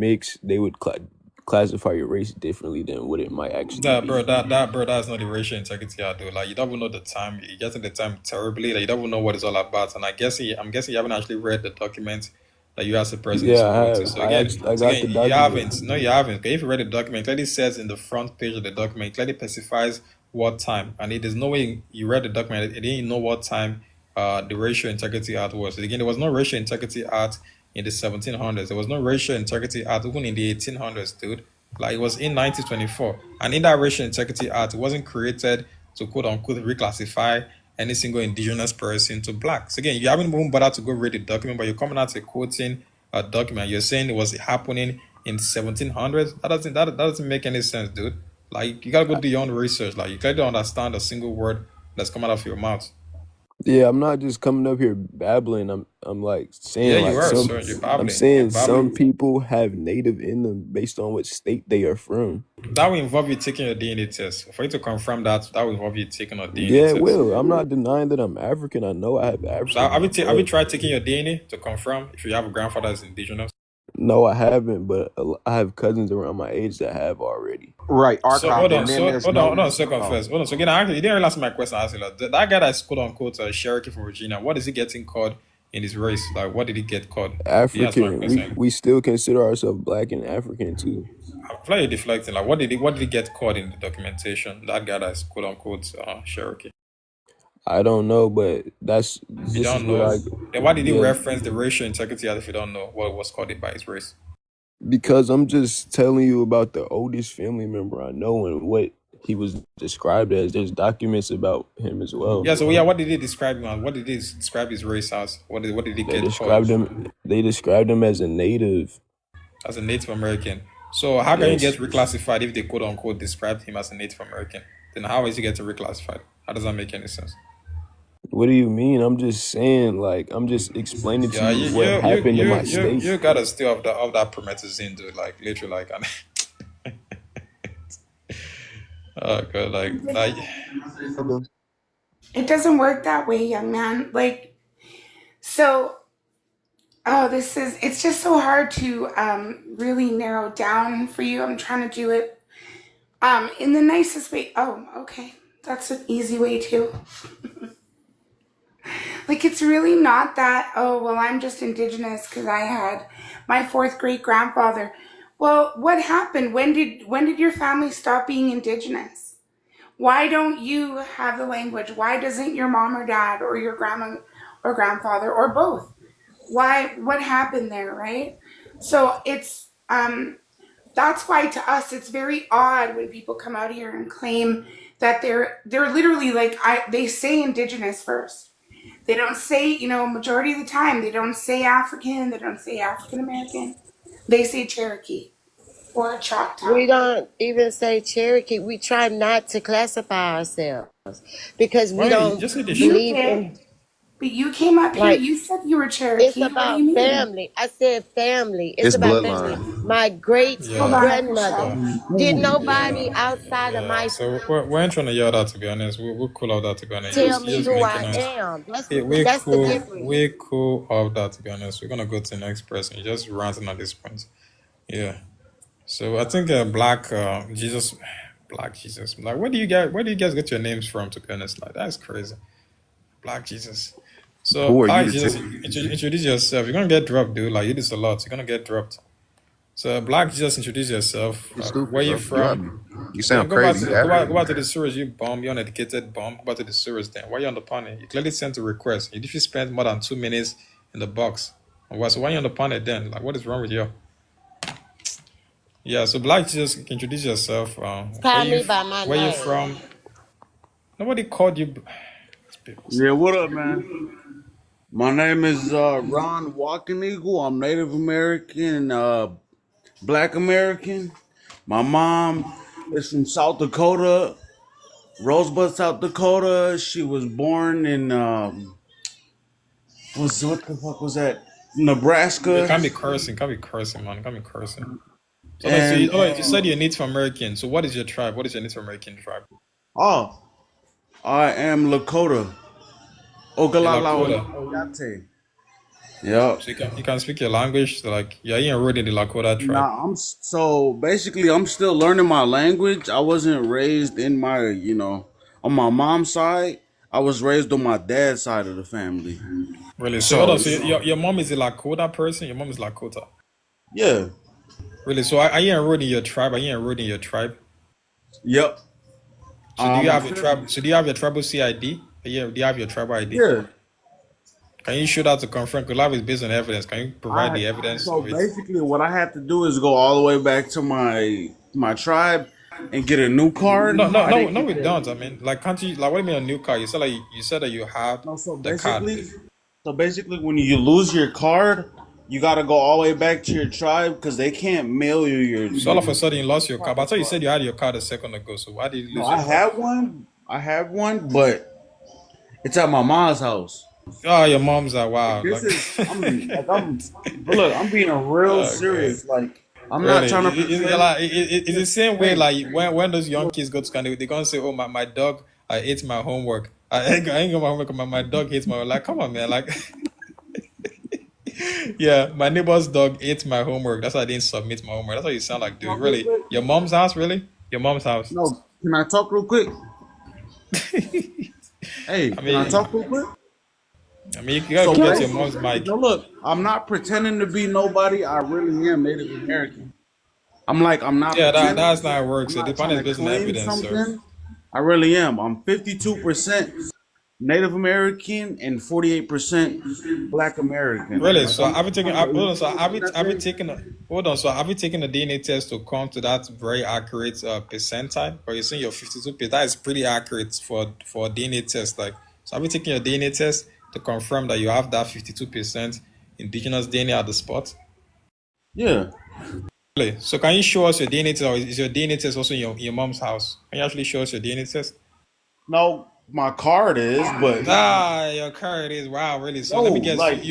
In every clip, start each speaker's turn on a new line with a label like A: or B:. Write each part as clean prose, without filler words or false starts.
A: mixed, they would classify your race differently than what it might actually
B: That bro,
A: be.
B: that's not the racial integrity I do. Like you don't even know the time. You're getting the time terribly. Like you don't even know what it's all about. And I'm guessing you haven't actually read the document that you asked the person
A: Yeah,
B: to
A: I
B: go to.
A: have. I got the
B: You haven't.
A: document.
B: No, you haven't. Okay, if you read the document, clearly says in the front page of the document, clearly specifies what time. And there's no way you read the document, it didn't know what time the Racial Integrity Act was. So again, there was no Racial Integrity Act in the 1700s. There was no Racial Integrity Act even in the 1800s, dude. Like it was in 1924. And in that Racial Integrity Act, it wasn't created to quote unquote reclassify any single indigenous person to black. So again, you haven't even bothered to go read the document, but you're coming out to quoting a document. You're saying it was happening in 1700s. That doesn't make any sense, dude. Like you gotta go do your own research. Like you clearly don't understand a single word that's coming out of your mouth.
A: Yeah, I'm not just coming up here babbling. I'm like
B: Yeah,
A: saying
B: you
A: like
B: are,
A: some
B: sir. You're
A: I'm
B: babbling. You're
A: saying some
B: babbling.
A: people have native in them based on what state they are from.
B: That will involve you taking your DNA test. For you to confirm that, that will involve you taking a DNA
A: Yeah, it
B: test.
A: will. I'm not denying that I'm African. I know I have
B: So
A: African in my
B: have you
A: blood.
B: tried taking your DNA to confirm if you have a grandfather that's indigenous?
A: No, I haven't, but I have cousins around my age that have already.
C: Right,
B: So
C: archived,
B: hold
C: and
B: on,
C: then
B: so
C: there's
B: hold on a
C: notes.
B: second first. Hold on. So again, actually, you didn't really answer my question. I asked you like, that guy that's quote unquote Cherokee from Virginia. What is he getting called in his race? Like, what did he get called? You answer my
A: African.
B: question.
A: We still consider ourselves black and African too.
B: I feel like you're deflecting. Like, what did he get called in the documentation? That guy that's quote unquote Cherokee.
A: I don't know, but
B: You
A: this is
B: don't
A: what
B: know.
A: I
B: Then why did he
A: yeah,
B: reference the racial integrity act if you don't know what was called it by his race?
A: because I'm just telling you about the oldest family member I know and what he was described as. There's documents about him as well.
B: Yeah. So yeah, what did he describe him as? What did he describe his race as? What did he get called
A: They described him as a native.
B: as a Native American? So how can you get
A: Yes.
B: reclassified if they quote unquote described him as a Native American? Then how is he getting reclassified? How does that make any sense?
A: What do you mean? I'm just saying, like, I'm just explaining to
B: Yeah,
A: you what happened in my state.
B: you gotta still of that promethazine, dude. Like literally, like, oh god, like,
D: It doesn't work that way, young man. Like, so, oh, it's just so hard to really narrow down for you. I'm trying to do it in the nicest way. Oh, okay. That's an easy way too. Like, it's really not that, oh, well, I'm just indigenous because I had my fourth great grandfather. Well, what happened? When did your family stop being indigenous? Why don't you have the language? Why doesn't your mom or dad or your grandma or grandfather or both? Why, what happened there, right? So that's why to us it's very odd when people come out here and claim that they're literally like they say indigenous first. They don't say, majority of the time they don't say African, they don't say African American. They say Cherokee or Choctaw.
E: We don't even say Cherokee. We try not to classify ourselves because we
B: why you
E: don't
B: just say the
D: You
B: shit?
E: believe
D: did.
E: in,
D: But you came up here,
E: like,
D: you said you were
E: it's
D: Cherokee. What do you
E: about
D: mean?
E: family. I said family. It's
C: It's
E: about family.
C: bloodline.
E: My great
D: Hold on,
B: Yeah,
E: grandmother.
D: Akusha.
E: Did
B: yeah,
E: nobody outside of
B: yeah.
E: my
B: So we ain't trying to yell that to be honest. We're cool of that to be honest.
E: tell
B: You
E: me
B: just
E: who
B: making
E: I
B: us.
E: am?
B: Yeah,
E: That's the difference.
B: we're cool of that to be honest. We're gonna go to the next person. You're just ranting at this point. Yeah. So I think Black Jesus. Like, where do you guys get your names from? To be honest, like that's crazy. Black Jesus. So
C: Who are you
B: Black
C: to
B: Jesus,
C: say?
B: introduce yourself. You're gonna get dropped, dude. Like you do this a lot. You're gonna get dropped. So Black Jesus, introduce yourself.
C: You're
B: Where
C: stupid,
B: you
C: bro. You got
B: from?
C: me. You
B: Then
C: sound crazy. You
B: go
C: aggravating.
B: back to the sewers, you bum, you uneducated bum. Go back to the sewers then. Why you on the panel? You clearly sent a request. You literally spent more than 2 minutes in the box. So why you on the panel then? Like what is wrong with you? Yeah, so Black Jesus, introduce yourself.
E: Call me by my
B: Where you
E: name.
B: from? Nobody called you.
F: Yeah, what up, man? My name is Ron Walking Eagle. I'm Native American, Black American. My mom is from South Dakota, Rosebud, South Dakota. She was born in what the fuck was that?
B: You
F: Nebraska.
B: can't be cursing, man. You can't be cursing. So,
F: And
B: you said you're Native American. So what is your tribe? What is your Native American tribe?
F: oh, I am Lakota.
B: You're
F: Ogallala
B: Lakota.
F: Oyate. Yeah.
B: So you can speak your language. So like you're enrolled in the Lakota tribe.
F: Nah, so basically I'm still learning my language. I wasn't raised in my, on my mom's side. I was raised on my dad's side of the family.
B: Really? So hold
F: So
B: on. So your mom is a Lakota person. Your mom is Lakota.
F: yeah,
B: Really? So are you enrolled in your tribe? Are you enrolled in your tribe?
F: yep.
B: So do you
F: My
B: have your
F: family,
B: tribe? So do you have your tribal CID? Yeah. Do you have your tribal ID?
F: yeah.
B: Can you show that to confirm? Because life is based on evidence. Can you provide
F: I
B: the evidence
F: So
B: of it?
F: basically what I have to do is go all the way back to my tribe and get a new card. I didn't
B: No,
F: get
B: we
F: that.
B: don't. I mean, like, can't you? Like, what do you mean a new card? You said that you had
F: No,
B: the card.
F: so basically, when you lose your card, you got to go all the way back to your tribe because they can't mail you
B: So all of a
F: your
B: sudden you lost your card. But I
F: tribal
B: thought you said
F: card.
B: you had your card a second ago. So why did you
F: No,
B: lose your card?
F: I have one, but it's at my mom's house.
B: Oh, your mom's are
F: Like
B: wow.
F: this
B: Like,
F: is but look, I'm being real
B: oh god,
F: serious. Like I'm not
B: really?
F: trying to pretend.
B: It's the same way.
F: Hey,
B: Like when those young
F: look,
B: kids go to school, they gonna say, "Oh, my dog, I ate my homework. I ain't got my homework. My dog hates my homework." Like, come on, man. Like, yeah, my neighbor's dog ate my homework. That's why I didn't submit my homework. That's what you sound like, dude.
F: talk real
B: Really?
F: quick.
B: Your mom's house? Really? Your mom's house?
F: No, can I talk real quick? Hey,
B: I
F: can I
B: mean,
F: talk real quick?
B: you gotta
F: So
B: get your
F: basically,
B: mom's mic.
F: no, look, I'm not pretending to be nobody. I really am Native American. I'm not
B: Yeah,
F: pretending.
B: that's not how it works.
F: I'm
B: So
F: not
B: depending
F: trying
B: is
F: to
B: based on
F: claim
B: evidence, sir.
F: something. I really am. I'm 52% Native American and 48% Black American.
B: Really?
F: Like
B: So
F: I'm
B: have
F: not
B: you taken?
F: trying to
B: Hold on. So
F: insinuate
B: have you
F: nothing.
B: taken? Hold on. So have you taken a DNA test to come to that very accurate percentile? Or you're saying you're 52%? That is pretty accurate for a DNA test. Like, so have you taken your DNA test to confirm that you have that 52% indigenous DNA at the spot?
F: Yeah.
B: Really? So can you show us your DNA test, or is your DNA test also in your mom's house? Can you actually show us your DNA test?
F: No, my card is, but
B: Ah, your car it is. Wow, really? So
F: no,
B: let me guess.
F: like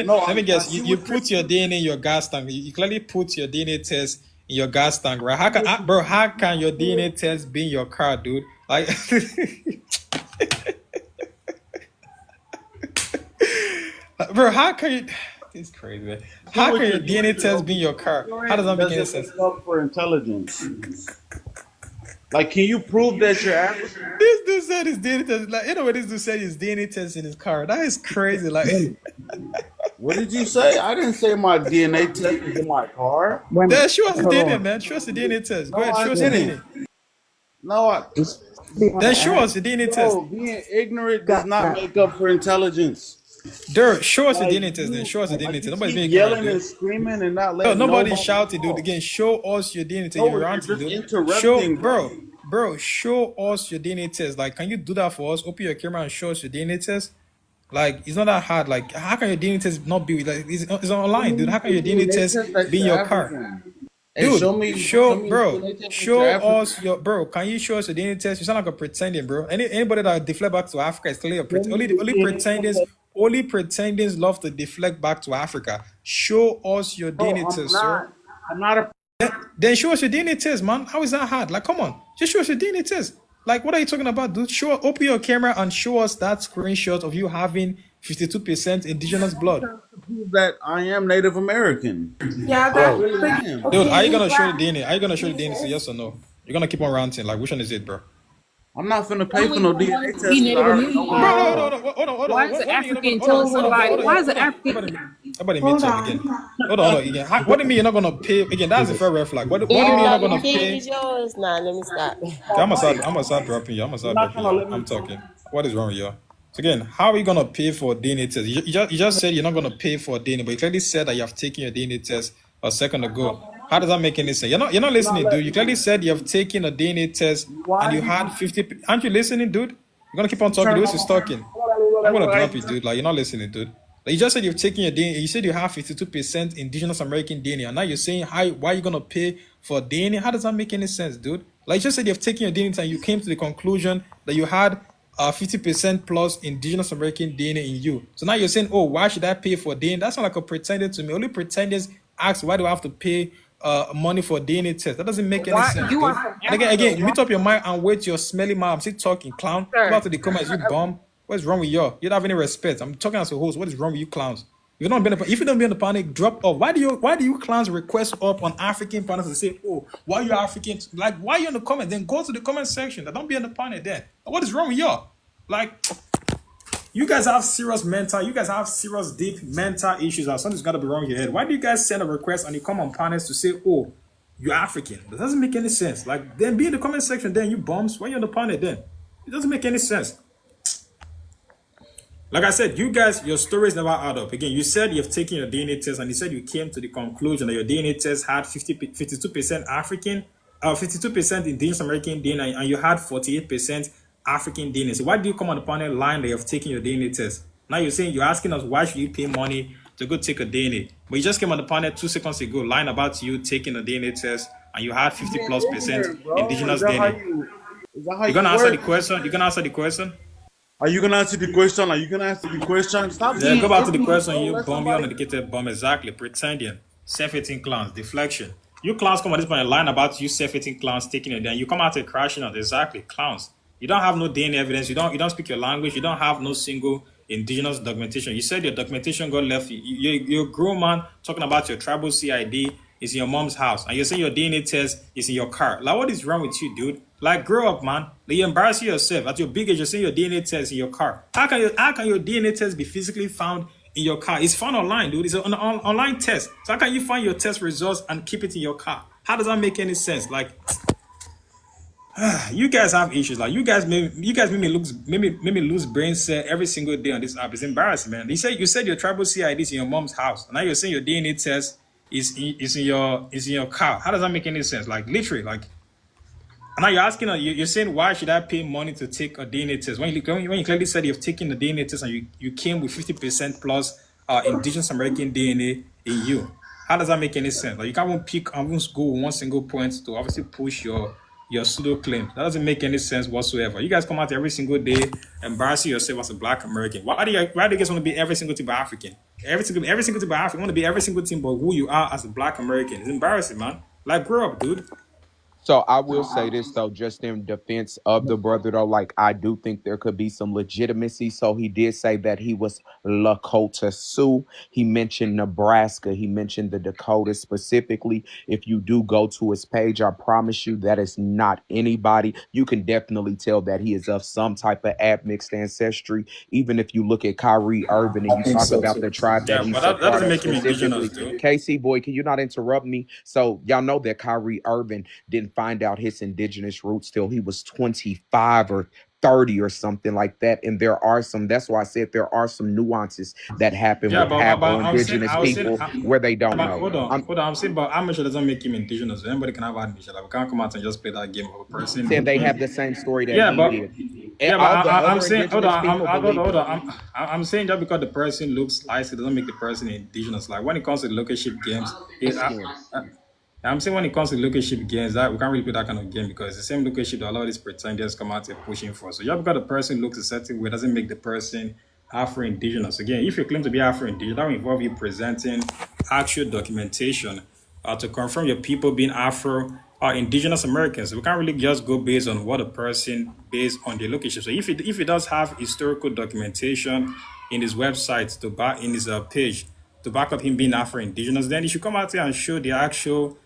F: no,
B: Let me
F: I
B: guess.
F: see
B: You
F: what you're
B: put your
F: saying.
B: DNA in your gas tank. You clearly put your DNA test in your gas tank, right?
F: I see what
B: Bro? How can your
F: you're
B: DNA test be in your car, dude? Like, bro, how can you? It's crazy, man.
F: see
B: How
F: what
B: can your
F: you're
B: DNA
F: doing
B: test
F: though.
B: be in your car? How does
F: Ignorant
B: that make any
F: doesn't
B: sense?
F: make up for intelligence. Like, can you prove that you're African?
B: This dude said his DNA test. Like, you know what this dude said his DNA test in his car. That is crazy. Like.
F: What did you say? I didn't say my DNA test is in my car.
B: Then show us the DNA, man. Show us the DNA test. Go
F: No,
B: ahead,
F: I
B: show us your
F: didn't.
B: DNA.
F: No,
B: Then show us the DNA test.
F: no, being ignorant does not make up for intelligence.
B: Dirt, show us the
F: Like
B: DNA test. Then show us the DNA test.
F: you
B: Nobody's
F: keep
B: being ignorant,
F: yelling
B: dude.
F: and screaming and not
B: No,
F: letting
B: nobody
F: nobody
B: shouted, dude.
F: talk.
B: Again, show us your DNA test.
F: No,
B: You're
F: you're
B: ranting,
F: just
B: dude.
F: interrupting, bro.
B: Bro, show us your DNA test. Like, can you do that for us? Open your camera and show us your DNA test. Like, it's not that hard. Like, how can your DNA test not be like it's
F: Show
B: online, dude?
F: me
B: How can
F: the
B: your DNA
F: DNA
B: test
F: test that
B: be in
F: you're
B: your car?
F: African. Hey,
B: Dude,
F: show me the DNA test that you're
B: show
F: African.
B: us your bro. Can you show us your DNA test? You sound like a pretending, bro. Anybody that deflect back to Africa is clearly a
F: Show me the DNA test that.
B: only pretenders love to deflect back to Africa. Show us your
F: No,
B: DNA
F: I'm
B: test, sir.
F: not. I'm not a.
B: Then show us your DNA test, man. How is that hard? Like, come on, just show us your DNA test. Like, what are you talking about, dude? Open your camera and show us that screenshot of you having 52% indigenous blood.
F: To prove that I am Native American.
D: Yeah,
F: I
D: that,
B: Bro,
F: really
D: but
F: am.
B: dude,
D: okay,
B: are you
D: he's
B: gonna show the
D: right.
B: DNA? Are you gonna show the
D: He
B: DNA? So
D: says,
B: yes or no? You're gonna keep on ranting. Like, which one is it, bro?
F: I'm not finna
C: The
F: pay for
C: only
F: no
C: way you
F: DNA
C: want to
F: test
C: be
F: because I
C: Native
F: already know
C: American,
F: what it's
B: Bro,
F: called.
B: hold
C: why
B: on.
C: is an
B: What do you mean you're not
C: African
B: gonna
C: telling
B: hold on,
C: somebody, why is an
B: everybody,
C: African?
B: everybody mute
D: hold
B: up again.
D: on.
B: Hold on again. What do you mean you're not gonna pay again? That's a fair red flag. What do you mean you're
E: Yeah,
B: not
E: the
B: gonna
E: king
B: pay?
E: is yours. Nah, let me stop.
B: Okay,
F: Mike,
B: I'm gonna start dropping you.
F: you're not gonna let me
B: I'm
F: talk.
B: talking. What is wrong with you? So again, how are you gonna pay for a DNA test? You just said you're not gonna pay for a DNA, but you clearly said that you have taken your DNA test a second ago. How does that make any sense? You're not
F: You're not
B: listening, dude.
F: letting
B: You clearly
F: me.
B: said you have taken a DNA test and
F: Why
B: you
F: you
B: had
F: keep
B: 50. Aren't you listening, dude? You're gonna keep on talking. The
F: turning
B: way
F: on
B: she's
F: my
B: talking. I'm gonna drop you,
F: camera?
B: dude. Like you're not listening, dude. Like, you just said you've taken your DNA. You said you have 52% indigenous American DNA, and now you're saying why are you gonna pay for DNA? How does that make any sense, dude? Like you just said you've taken your DNA and you came to the conclusion that you had 50% plus indigenous American DNA in you. So now you're saying, oh, why should I pay for DNA? That's not like a pretender to me. Only pretenders ask, why do I have to pay money for a DNA test? That doesn't make any
C: Why
B: sense,
C: you are
B: dude.
C: from
B: And
C: Africa?
B: again,
C: Why,
B: mute up your mic and wait your smelly mouth. I'm still talking, clown. Come
C: sir?
B: out to the comments, you bum. What's wrong with you? You don't have any respect. I'm talking as a host. What is wrong with you clowns? If you don't be on the panel, drop off. Why do you clans request up on African panels and say, oh, why you African? Like, why you in the comment? Then go to the comment section. Don't be on the panel then. What is wrong with y'all? Like, you guys have serious deep mental issues, or something's gotta be wrong with your head. Why do you guys send a request and you come on panels to say, oh, you're African? That doesn't make any sense. Like, then be in the comment section, then you bums. Why you on the panel then? It doesn't make any sense. Like I said, you guys, your stories never add up. Again, you said you've taken your DNA test and you said you came to the conclusion that your DNA test had 52% African, 52% Indigenous American DNA, and you had 48% African DNA. So why do you come on the panel line that you've taken your DNA test? Now you're asking us why should you pay money to go take a DNA? But you just came on the panel 2 seconds ago, lying about you taking a DNA test and you had 50+% Indigenous DNA.
F: Is that how
B: You're
F: you
B: gonna answer the
F: work?
B: question? You're gonna answer the question?
F: Are you gonna answer the question? Are you gonna answer the question? Stop
B: Yeah,
F: being
B: go back to the
F: ignorant,
B: question.
F: bro.
B: You
F: Let
B: bum, you
F: somebody.
B: uneducated bum, exactly. Pretending. Self-hating clowns, deflection. You clowns come on this point and line about you self-hating clowns taking it down. You come out and crashing out, exactly. Clowns. You don't have no DNA evidence. You don't speak your language. You don't have no single indigenous documentation. You said your documentation got left. You're a grown man talking about your tribal CID is in your mom's house, and you're saying your DNA test is in your car. Like, what is wrong with you, dude? Like, grow up, man. Like, you embarrass yourself. At your big age, you're saying your DNA test in your car. How can your DNA test be physically found in your car? It's found online, dude. It's an online test. So how can you find your test results and keep it in your car? How does that make any sense? Like, you guys have issues. Like, you guys make me lose brain cell every single day on this app. It's embarrassing, man. You said your tribal CID is in your mom's house. And now you're saying your DNA test is in your car. How does that make any sense? Like, literally, like. And now you're asking, you're saying, why should I pay money to take a DNA test? When you clearly said you've taken the DNA test and you came with 50% plus Indigenous American DNA in you. How does that make any sense? Like, you can't even pick and even go one single point to obviously push your pseudo claim. That doesn't make any sense whatsoever. You guys come out every single day embarrassing yourself as a Black American. Why do you guys want to be every single thing but African? Every single thing but African. You want to be every single thing but who you are as a Black American. It's embarrassing, man. Like, grow up, dude.
C: So I will say this though, just in defense of the brother though, like I do think there could be some legitimacy. So he did say that he was Lakota Sioux. He mentioned Nebraska. He mentioned the Dakotas specifically. If you do go to his page, I promise you that is not anybody. You can definitely tell that he is of some type of admixed ancestry. Even if you look at Kyrie Irving and
A: I
C: you
A: think
C: talk
A: so
C: about
A: too.
C: the tribe that
B: Yeah,
C: he's
B: but
C: a
B: that
C: part
B: doesn't
C: of
B: make him indigenous,
C: specifically.
B: dude.
C: Casey boy, can you not interrupt me? So y'all know that Kyrie Irving didn't find out his indigenous roots till he was 25 or 30 or something like that. And that's why I said there are some nuances that happen
B: Yeah,
C: with half or
B: I'm saying,
C: indigenous people where they don't
B: but
C: know. I'm
B: hold on. I'm saying, but amateur doesn't make him indigenous. Anybody can have admission. Like, we can't come out and just play that game of a person.
C: saying they have the same story that
B: Yeah,
C: he
B: but
C: did. And all the
B: I'm
C: other
B: saying, hold
C: indigenous
B: on,
C: people believe
B: hold
C: it.
B: on. I'm saying that because the person looks nice, it doesn't make the person indigenous. Like, when it comes to the local ship games,
C: Skin.
B: I'm saying when it comes to local ship games, that we can't really play that kind of game because it's the same local ship that a lot of these pretenders come out and pushing for. So just because the person looks a certain way doesn't make the person Afro-Indigenous. Again, if you claim to be Afro-Indigenous, that will involve you presenting actual documentation to confirm your people being Afro or Indigenous Americans. We can't really just go based on what a person based on the location. So if it does have historical documentation in his website to back in his page to back up him being Afro-Indigenous, then he should come out here and show the actual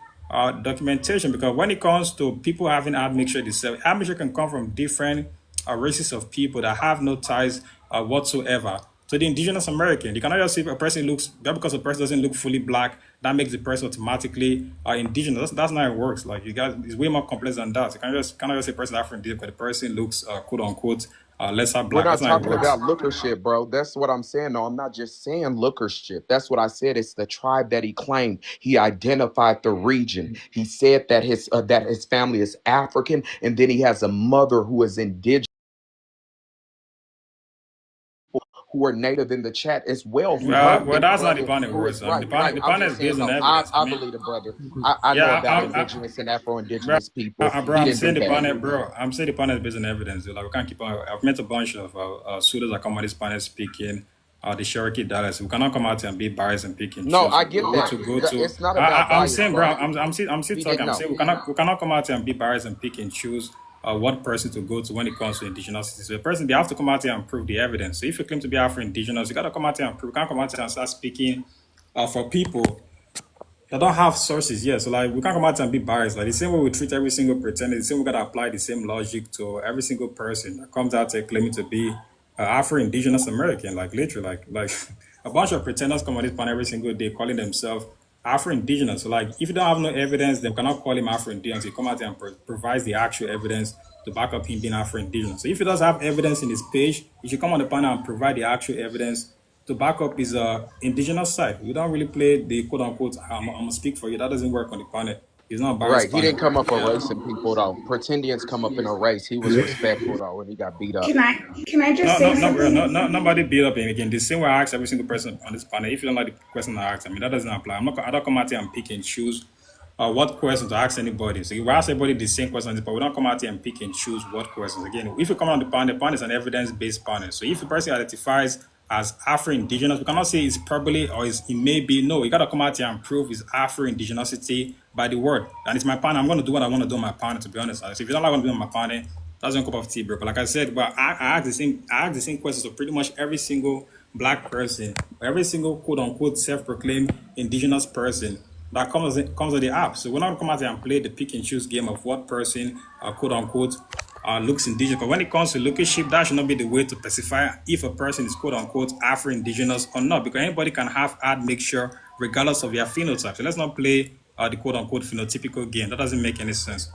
B: documentation. Because when it comes to people having admixture, admixture can come from different races of people that have no ties whatsoever to the indigenous American. You cannot just say a person looks, just because a person doesn't look fully Black, that makes the person automatically indigenous. That's not how it works. Like, you guys, it's way more complex than that. You cannot just say person Afro-Indigenous because the person looks quote unquote lesser
C: We're
B: Black.
C: not
B: That's not how it
C: talking
B: works.
C: about lookership, bro. That's what I'm saying. No, I'm not just saying lookership. That's what I said. It's the tribe that he claimed. He identified the region. He said that his family is African, and then he has a mother who is indigenous, who are native in the chat as well, who
B: Well,
C: heard
B: well,
C: this
B: that's not the
C: brother
B: panel
C: who is
B: words. I mean,
C: right, right.
B: the
C: I'm
B: panel
C: just
B: is
C: saying
B: based on
C: no. I,
B: evidence. I
C: I
B: mean,
C: believe the brother. I know about indigenous and Afro-Indigenous people.
B: Bro,
C: He
B: I'm
C: didn't
B: saying
C: do
B: the
C: that.
B: panel, bro. I'm saying the panel is based on evidence. Dude. Like, we can't keep on. I've met a bunch of pseudos that come on this panel speaking the Cherokee dialects. We cannot come out and be biased and pick and
C: No,
B: choose
C: I get
B: who
C: that.
B: to go to.
C: It's not about
B: I'm
C: bias,
B: saying, bro.
C: bro.
B: I'm still
C: He
B: talking.
C: didn't
B: I'm
C: know.
B: saying we cannot come out and be biased and pick and choose what person to go to when it comes to indigeneity. So the person, they have to come out here and prove the evidence. So if you claim to be Afro-Indigenous, you got to come out here and prove. You can't come out here and start speaking for people that don't have sources yet. So like we can't come out and be biased. Like the same way we treat every single pretender, the same way we gotta apply the same logic to every single person that comes out there claiming to be Afro-Indigenous American. Like literally, like a bunch of pretenders come on this planet every single day calling themselves Afro-Indigenous. So like if you don't have no evidence, they cannot call him Afro-Indigenous. He come out there and provides the actual evidence to back up him being Afro-Indigenous. So if he does have evidence in his page, he should come on the panel and provide the actual evidence to back up his indigenous side. We don't really play the quote unquote, I'm gonna speak for you. That doesn't work on the panel. It's not a biased
C: Right. He
B: panel.
C: didn't come up erasing people though. Pretendians come up in a race. He was respectful though when he got beat up.
D: Can I just
B: No,
D: say
B: no, no, bro.
D: something?
B: Nobody beat up him again. The same way I ask every single person on this panel. If you don't like the question I ask, I mean that doesn't apply. I don't come out here and pick and choose what question to ask anybody. So we ask everybody the same questions, but we don't come out here and pick and choose what questions. Again, if you come on the panel is an evidence-based panel. So if the person identifies as Afro-Indigenous, we cannot say it's probably or it may be. No, you gotta come out here and prove his Afro-Indigenosity by the word. And it's my panel. I'm gonna do what I want to do on my panel, to be honest. So if you don't like what I'm doing on my panel, that's one cup of tea, bro. But like I said, but I ask the same questions of pretty much every single black person, every single quote unquote self-proclaimed indigenous person that comes on the app. So we're not gonna come out here and play the pick and choose game of what person quote unquote looks indigenous. But when it comes to location, that should not be the way to specify if a person is quote unquote Afro-Indigenous or not, because anybody can have admixture regardless of their phenotype. So let's not play the quote unquote phenotypical game. That doesn't make any sense.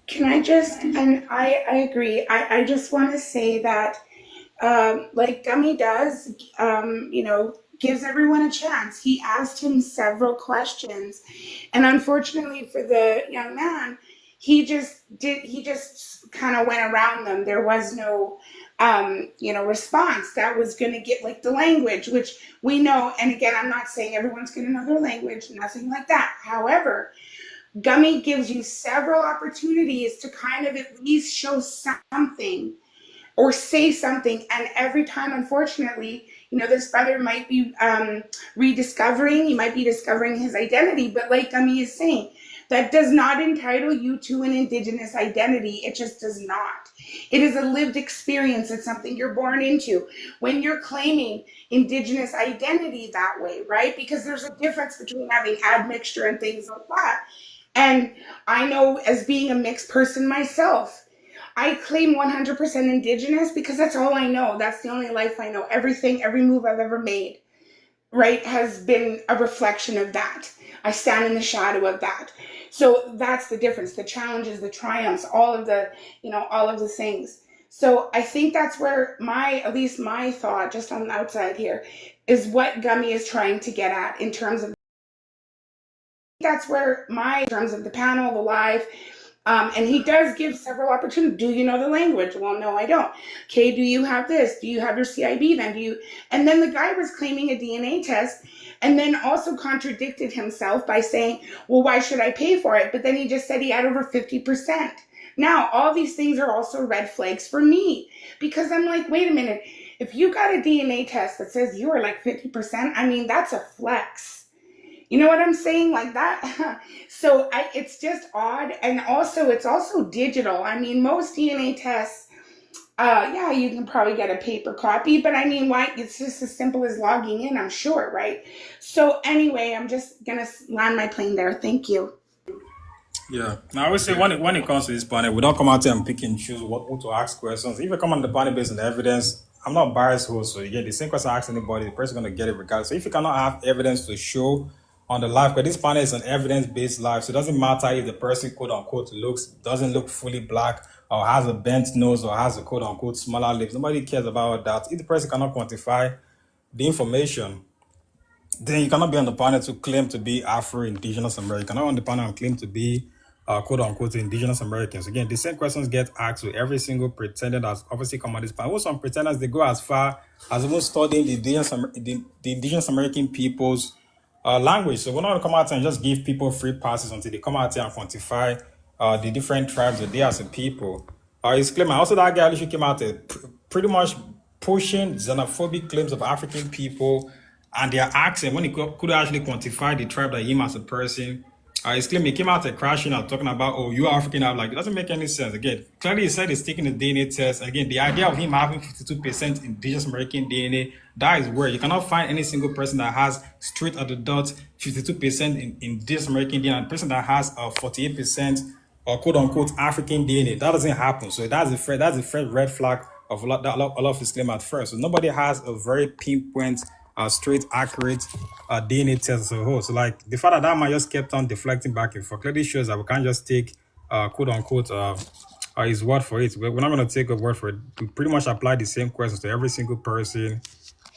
D: Can I just, and I agree. I just want to say that, like Gummy does, gives everyone a chance. He asked him several questions. And unfortunately for the young man, he just kind of went around them. There was no, response that was going to get like the language, which we know. And again, I'm not saying everyone's going to know their language, nothing like that. However, Gummy gives you several opportunities to kind of at least show something or say something. And every time, unfortunately, this brother might be rediscovering, he might be discovering his identity. But like Gummy is saying, that does not entitle you to an indigenous identity. It just does not. It is a lived experience. It's something you're born into. When you're claiming indigenous identity that way, right? Because there's a difference between having admixture and things like that. And I know, as being a mixed person myself, I claim 100% indigenous because that's all I know. That's the only life I know. Everything, every move I've ever made, right, has been a reflection of that. I stand in the shadow of that. So that's the difference, the challenges, the triumphs, all of the things. So I think that's where at least my thought, just on the outside here, is what Gummy is trying to get at in terms of in terms of the panel, the live. And he does give several opportunities. Do you know the language? Well, no, I don't. Okay, do you have this? Do you have your CIB then? And then the guy was claiming a DNA test and then also contradicted himself by saying, well, why should I pay for it? But then he just said he had over 50%. Now, all these things are also red flags for me because I'm like, wait a minute. If you got a DNA test that says you are like 50%, I mean, that's a flex. You know what I'm saying? Like that. So it's just odd. And also, it's also digital. I mean, most DNA tests, yeah, you can probably get a paper copy, but I mean, why? It's just as simple as logging in, I'm sure, right? So anyway, I'm just going to land my plane there. Thank you.
B: Yeah. Now I would say when it comes to this panel, we don't come out here and pick and choose who to ask questions. If you come on the panel based on the evidence, I'm not biased host, so you get the same question I ask anybody, the person gonna get it regardless. So if you cannot have evidence to show on the live, because this panel is an evidence-based live, so it doesn't matter if the person quote unquote doesn't look fully black or has a bent nose or has a quote unquote smaller lips. Nobody cares about that. If the person cannot quantify the information, then you cannot be on the panel to claim to be Afro-Indigenous American. You cannot on the panel and claim to be quote unquote indigenous Americans. Again, the same questions get asked to every single pretender that's obviously come on this panel. Some pretenders, they go as far as even studying the indigenous American people's language. So we're not going to come out and just give people free passes until they come out here and quantify the different tribes that they as a people. He's claiming also that guy literally came out pretty much pushing xenophobic claims of African people, and they're asking when he could actually quantify the tribe that him as a person His claim he came out and crashing out talking about, oh, you are African. I'm like, it doesn't make any sense. Again, clearly he said he's taking the DNA test. Again, the idea of him having 52% indigenous American DNA, that is weird. You cannot find any single person that has straight at the dot 52% in indigenous American DNA, and a person that has 48% or quote unquote African DNA. That doesn't happen. So that's a first red flag of a lot of his claim at first. So nobody has a very pinpoint, straight, accurate DNA test as a whole. So like the fact that that man just kept on deflecting back and forth clearly shows that we can't just take quote unquote his word for it. We're not going to take a word for it. We pretty much apply the same questions to every single person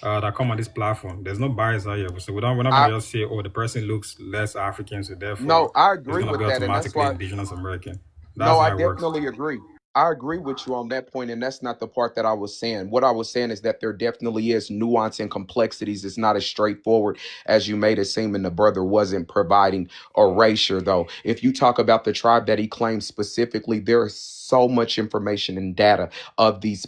B: that come on this platform. There's no bias out here, so we're not gonna just say, oh, the person looks less African, so therefore
C: No, I
B: it's
C: agree
B: gonna be
C: with that, and that's
B: automatically
C: why.
B: indigenous American. That's
C: No, I
B: how it works.
C: definitely agree. I agree with you on that point, and that's not the part that I was saying. What I was saying is that there definitely is nuance and complexities. It's not as straightforward as you made it seem, and the brother wasn't providing erasure, though. If you talk about the tribe that he claims specifically, there is so much information and data of these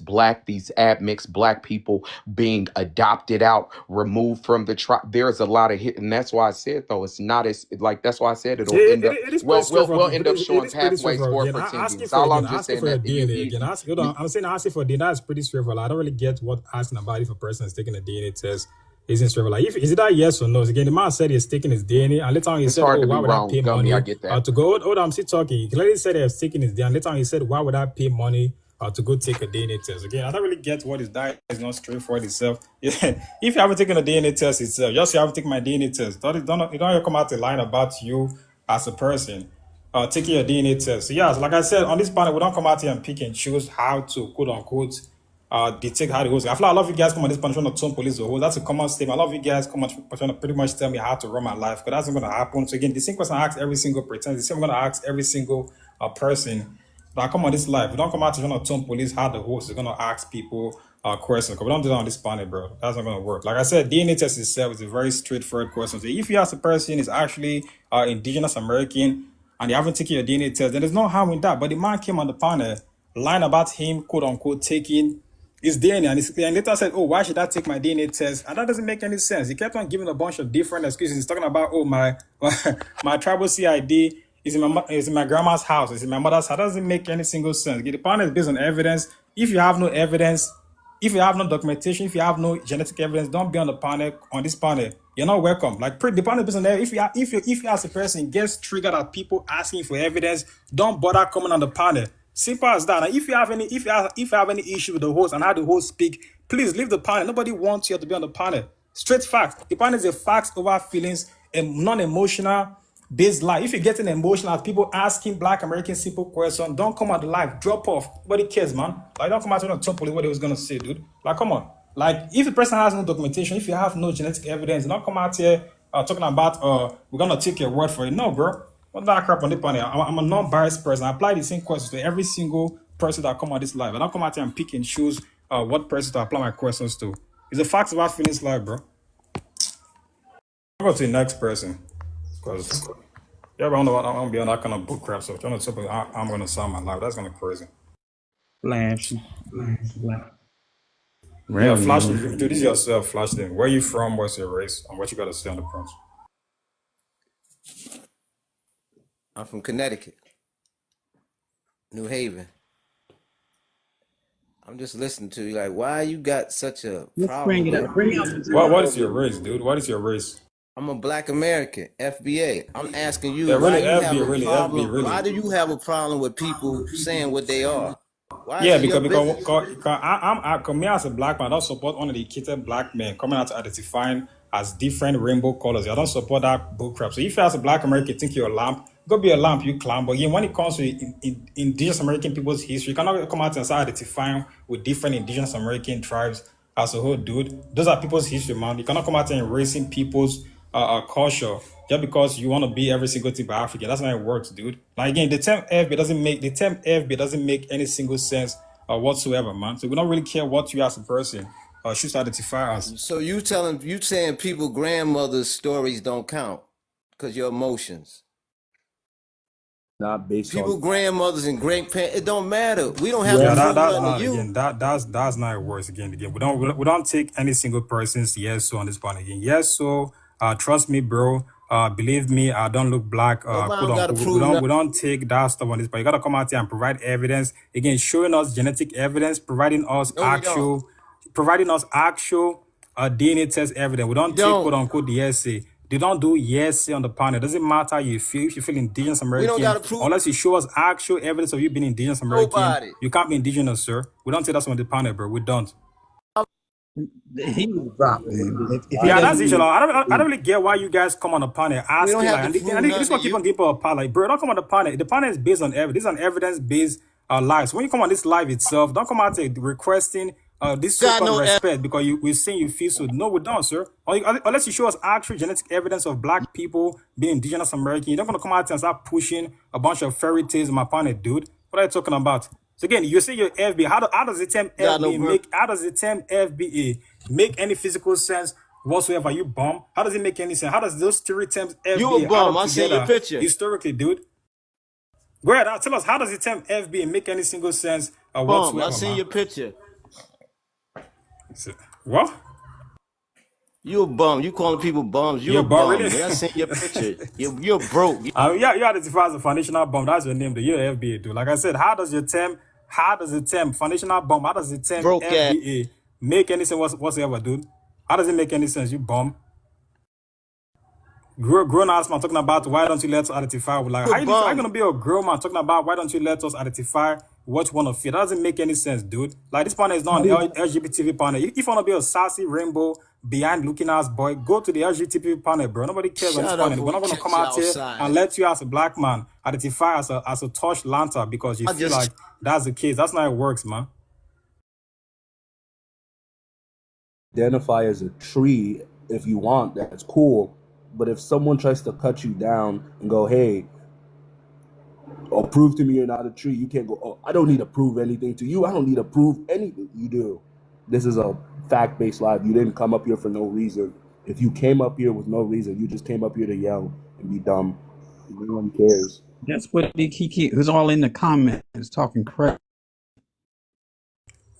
C: admixed black people being adopted out, removed from the tribe. There's a lot of hit, and that's why I said, though, it's not as like that's why I said it'll end up.
B: It is pretty
C: We'll
B: straightforward.
C: end up
B: It
C: showing
B: is pretty
C: pathways
B: straightforward.
C: for
B: Again,
C: pretending. All I'm just
B: asking
C: saying
B: for your
C: that
B: DNA again. Hold on,
C: you
B: I'm saying asking for DNA is pretty straightforward. I don't really get what asking about if a person is taking a DNA test isn't straightforward. Like, if is it that yes or no? Again, the man said he's taking his DNA, and later on he
C: it's
B: said,
C: hard
B: "Oh,
C: to
B: why
C: be
B: would I
C: wrong,
B: pay
C: dummy. I
B: money
C: get that.
B: to go?" Hold on, I'm still talking. He clearly said he was taking his DNA, and later on he said, "Why would I pay money to go take a DNA test?" Again, I don't really get what his diet is not straightforward itself. Yeah. If you haven't taken a DNA test itself, just you haven't taken my DNA test. Don't come out to line about you as a person taking your DNA test. So yes, like I said, on this panel, we don't come out here and pick and choose how to quote unquote detect how the host. I feel like a lot of you guys come on this panel trying to turn police the whole. That's a common statement. A lot of you guys come on trying to pretty much tell me how to run my life, but that's not going to happen. So again, the same question I ask every single pretender, the same I'm going to ask every single person that come on this live. We don't come out to trying to turn police how the host is going to ask people questions. Because we don't do that on this panel, bro. That's not going to work. Like I said, DNA test itself is a very straightforward question. So if you ask a person is actually indigenous American, and they haven't taken your DNA test, then there's no harm in that. But the man came on the panel, lying about him, quote unquote, taking his DNA, and later said, "Oh, why should I take my DNA test?" And that doesn't make any sense. He kept on giving a bunch of different excuses. He's talking about, "Oh, my my tribal CID is in my grandma's house, it's in my mother's house." That doesn't make any single sense. The panel is based on evidence. If you have no evidence, if you have no documentation, if you have no genetic evidence, don't be on the panel. On this panel, you're not welcome. Like the panel person there, if you as a person gets triggered at people asking for evidence, don't bother coming on the panel. Simple as that. And if you have any issue with the host and how the host speak, please leave the panel. Nobody wants you to be on the panel. Straight fact. The panel is a facts over feelings, a non-emotional based life. If you're getting emotional at people asking black American simple questions, don't come out the live. Drop off. Nobody cares, man. Like, don't come out and tell police what they was gonna say, dude. Like, come on. Like, if the person has no documentation, if you have no genetic evidence, don't come out here talking about we're gonna take your word for it. No, bro. What that crap on the panel? I'm a non-biased person. I apply the same questions to every single person that come on this live. I don't come out here and pick and choose what person to apply my questions to. It's a facts about feelings live, bro. I'll go to the next person. Because yeah, but I don't know what I'm gonna be on that kind of book crap. So trying to tell I'm gonna sell my life. That's gonna be crazy.
G: Flash.
B: Yeah, flash. Do this yourself. Flash them. Where you from? What's your race? And what you gotta say on the prompt.
H: I'm from Connecticut, New Haven. I'm just listening to you. Like, why you got such a problem?
G: Bring it up.
B: What is your race, dude? What is your race?
H: I'm a Black American, FBA. I'm asking you,
B: Yeah, really,
H: why you have
B: FB,
H: a
B: really,
H: problem?
B: FB, really.
H: Why do you have a problem with people saying what they are? Why
B: Yeah,
H: is it your business?
B: because me as a black man, I don't support uneducated black men coming out to identifying as different rainbow colors. I don't support that bull crap. So if you as a black American think you're a lamp, go be a lamp, you clown. But again, when it comes to indigenous American people's history, you cannot come out and start identifying with different indigenous American tribes as a whole, dude. Those are people's history, man. You cannot come out and erasing people's culture just because you want to be every single thing by African. That's not how it works, dude. Like again, the term FB doesn't make any single sense whatsoever, man. So we don't really care what you as a person should identify as.
H: So you saying people grandmothers' stories don't count because your emotions.
G: Not based
H: People
G: on
H: grandmothers and grandparents, it don't matter. We don't have
B: Yeah,
H: to prove nothing to you.
B: again. That's not how it works. Again, we don't take any single person's yes so on this point again. Yes so, trust me, bro. Believe me, I don't look black,
H: Nobody
B: quote
H: don't gotta
B: unquote.
H: prove nothing.
B: We don't take that stuff on this, but you gotta come out here and provide evidence. Again, showing us genetic evidence,
H: No, we don't.
B: providing us actual DNA test evidence. We
H: You
B: don't take quote
H: don't.
B: unquote the essay. They don't do yes on the panel. It doesn't matter how you feel. If you feel indigenous
H: We don't
B: American,
H: gotta prove
B: unless you show us actual evidence of you being indigenous American,
H: nobody.
B: you can't be indigenous, sir. We don't take that on the panel, bro. We don't.
G: He was dropped, man. If he
B: Yeah,
G: doesn't
B: that's the issue.
G: leave,
B: Like, I don't really get why you guys come on the panel
H: We don't
B: asking
H: have
B: like,
H: to prove
B: and this
H: nothing
B: one
H: to
B: keep on
H: you.
B: giving people a part. Like, bro, don't come on the panel. The panel is based on evidence. This is an evidence-based live. So when you come on this live itself, don't come out here requesting this
H: Got
B: so-called
H: no
B: respect because we're saying you feel so. No, we don't, sir. Unless you show us actual genetic evidence of black people being indigenous American, you're not gonna come out here and start pushing a bunch of fairy tales in my panel, dude. What are you talking about? So again, you say you're FBA. How does the term
H: Got no
B: FBA
H: proof.
B: make any physical sense whatsoever? You bum. How does it make any sense? How does those three terms
H: You a
B: FBA add
H: bum.
B: up
H: I seen your
B: together
H: picture.
B: historically, dude? Go ahead, tell us how does the term FBA make any single sense
H: Bum.
B: whatsoever,
H: I seen
B: man?
H: your picture.
B: What?
H: You a bum. You calling people bums. You
B: You're
H: a
B: bum,
H: bum.
B: really?
H: Man. I seen your picture. You're broke.
B: Yeah, you identify as a foundational bomb. That's your name, though. You're FBA, dude. Like I said, how does the term foundational bomb, how does the term
H: Broke ass.
B: FBA make any sense whatsoever, dude? How does it make any sense, you bum? Grown ass man talking about why don't you let us identify? Like,
H: You a
B: how you
H: bum.
B: gonna be a grown man talking about why don't you let us identify what you want to feel? That doesn't make any sense, dude. Like, this panel is not an LGBT panel. If you want to be a sassy rainbow behind looking ass boy, go to the LGBT panel, bro. Nobody cares on this
H: Shut up.
B: panel. We're not gonna
H: Check
B: come
H: you
B: out here
H: outside.
B: and let you as a black man identify as a touch lantern because you
H: I
B: feel
H: just
B: like that's the case. That's not how it works, man.
I: Identify as a tree if you want, that's cool. But if someone tries to cut you down and go, hey, or prove to me you're not a tree, you can't go, oh, I don't need to prove anything to you. I don't need to prove anything. You do. This is a fact-based live. You didn't come up here for no reason. If you came up here with no reason, you just came up here to yell and be dumb. No one cares.
G: that's what he was all in the comments talking crap.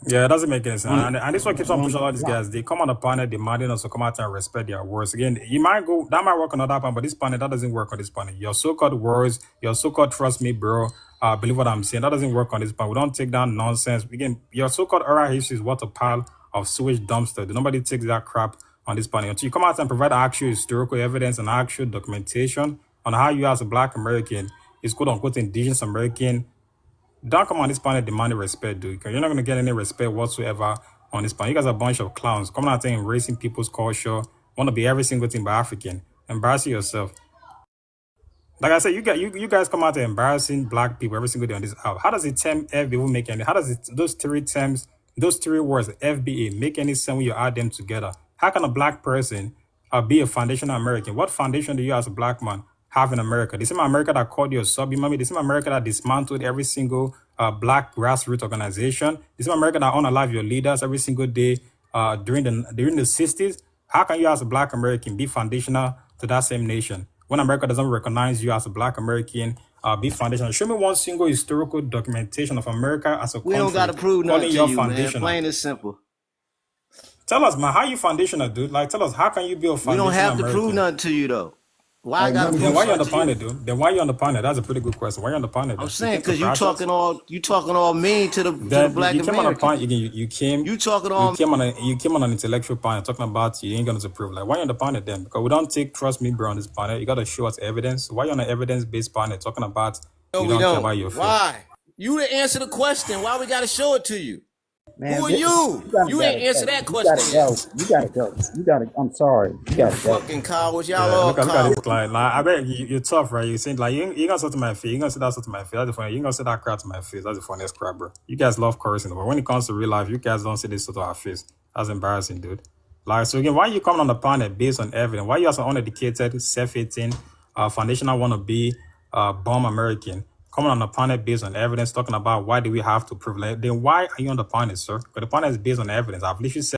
B: Yeah, it doesn't make any sense. And this one keeps on pushing all these guys. They come on the panel demanding us to come out and respect their words. Again, that might work on another panel, but this panel, that doesn't work on this panel. Your so-called words, your so-called trust me, bro, believe what I'm saying, that doesn't work on this panel. We don't take that nonsense. Again, your so-called oral history is what a pile of sewage dumpster. Nobody takes that crap on this panel. Until you come out and provide actual historical evidence and actual documentation on how you as a black American is quote-unquote indigenous American, don't come on this panel demanding respect, dude. Because you're not going to get any respect whatsoever on this panel. You guys are a bunch of clowns. Coming out there embracing people's culture. Want to be every single thing by African. Embarrassing yourself. Like I said, you guys come out there embarrassing black people every single day on this app. How does the term FBA make any? How does those three terms, those three words, FBA, make any sense when you add them together? How can a black person be a foundational American? What foundation do you as a black man have in America? The same America that called you a sub-human, the same America that dismantled every single black grassroots organization, the same America that unalive your leaders every single day during the 60s. How can you as a black American be foundational to that same nation when America doesn't recognize you as a black American? Be foundational. Show me one single historical documentation of America as a country.
H: We don't gotta prove nothing to you, man. Plain and simple.
B: Tell us, man, how you foundational, dude? Like, tell us, how can you be a foundational
H: We don't have to
B: American?
H: prove nothing to you, though. Why I gotta prove
B: Then why you on the
H: something to you?
B: panel, dude? Then why you on the panel? That's a pretty good question. Why you on the panel?
H: I'm saying because you talking all mean to the black
B: you came on a
H: American.
B: panel. You came.
H: You talking all
B: You came on an intellectual panel talking about you ain't gonna prove. Like, why you on the panel then? Because we don't take trust me, bro, on this panel. You gotta show us evidence. Why you on an evidence-based panel talking about
H: No,
B: you
H: we
B: don't care
H: don't.
B: about your faith?
H: Why? You didn't answer the question. Why we gotta show it to you?
G: Man,
H: Who are you? You ain't answer that question.
G: You gotta go. I'm sorry. You gotta go.
H: Fucking cowards. Y'all
B: Yeah,
H: all
B: look at
H: cowards.
B: this client. Like, I bet you're tough, right? You saying like you gonna say to my face, you gonna say that to my face. That's the funny. You gonna say that crap to my face. That's the funniest crap, bro. You guys love cursing, but when it comes to real life, you guys don't say this to our face. That's embarrassing, dude. Like, so again, why you coming on the panel based on evidence? Why you as an uneducated, self-hating, foundational wannabe, bomb American coming on the panel based on evidence, talking about why do we have to prove? Then why are you on the panel, sir? Because the panel is based on evidence. I've literally said